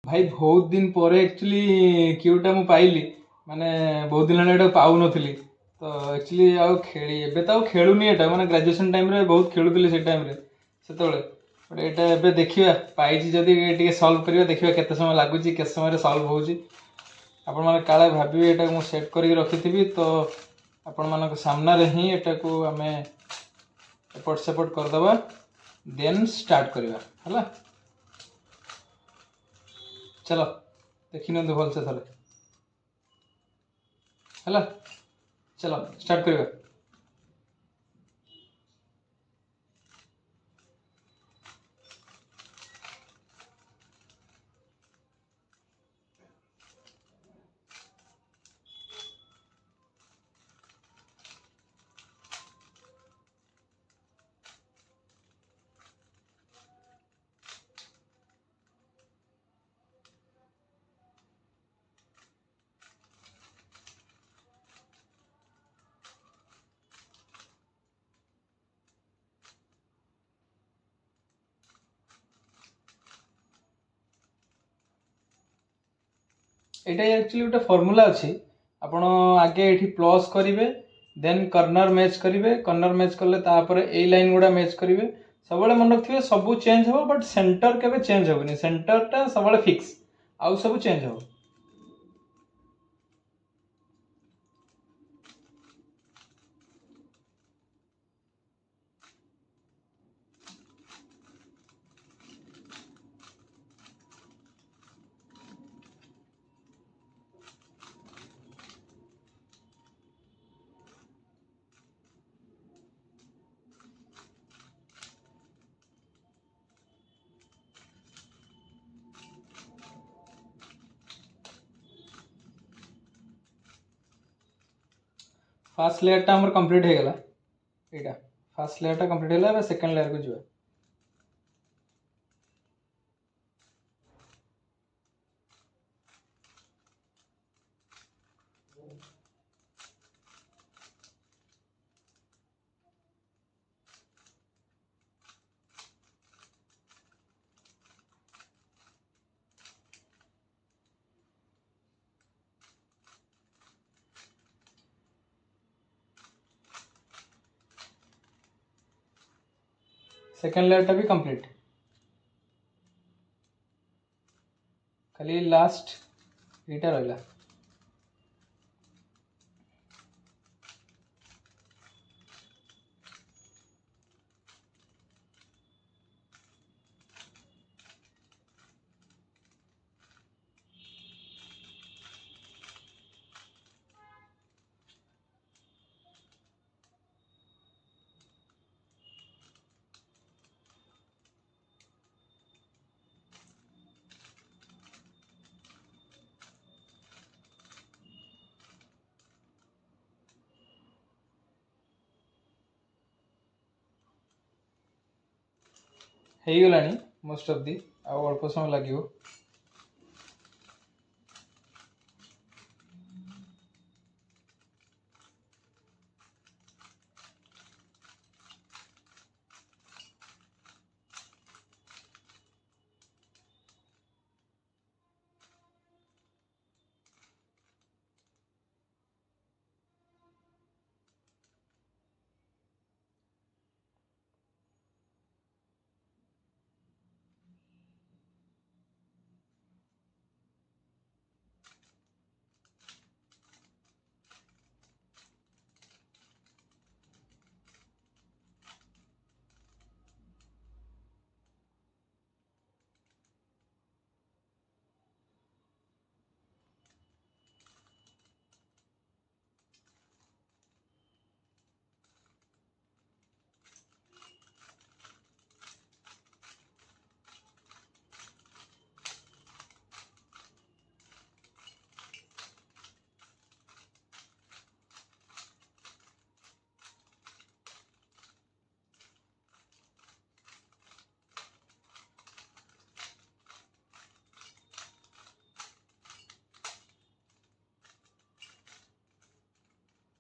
भाई बहुत दिन पर एक्चुअली क्यूटा मु पाइली माने बहुत दिन हेलाणी पाउनथिली तो एक्चुअली आउ खेली एबे तो आउ खेलुनी एटा माने ग्रेजुएशन टाइम रे बहुत खेलुथिली से टाइम रे सेतबेले बट एटा एबे देखिबा पाइछि जदी टिके सॉल्व करिवा देखिबा केते समय लागुची केते समय रे सॉल्व होउची आपण माने काळे भाबिबे एटा मु सेट करिक रखिथिबी तो आपण मानक सामना रे ही एटा को हमें एपट सेपट कर दबा देन स्टार्ट करिवा हला चलो देखि न भल से थले हला चलो स्टार्ट करिवा एटा एक्चुअली गोटे फॉर्मूला अच्छी आपण आगे ये प्लस करेंगे देन कर्नर मैच करेंगे कर्नर मैच कले तापर ए लाइन गुड़ा मैच करेंगे सब मन रखिए सब चेंज हो बट सेंटर केबे चेंज होबनी सेंटर टा सब फिक्स आउ सब चेंज हो फास्ट लेयर टा हमर कंप्लीट हो गला एटा फास्ट लेयर टा कंप्लीट होला सेकंड लेयर को जीवा सेकंड लेयर टा भी कंप्लीट खाली लास्ट एटा रहला हो गलानी मोस्ट ऑफ दी आ अल्प समय लगे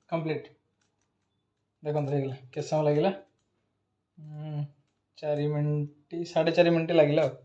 कंप्लीट देखो के समय लगे 4 मिनट 4.5 मिनट लगे।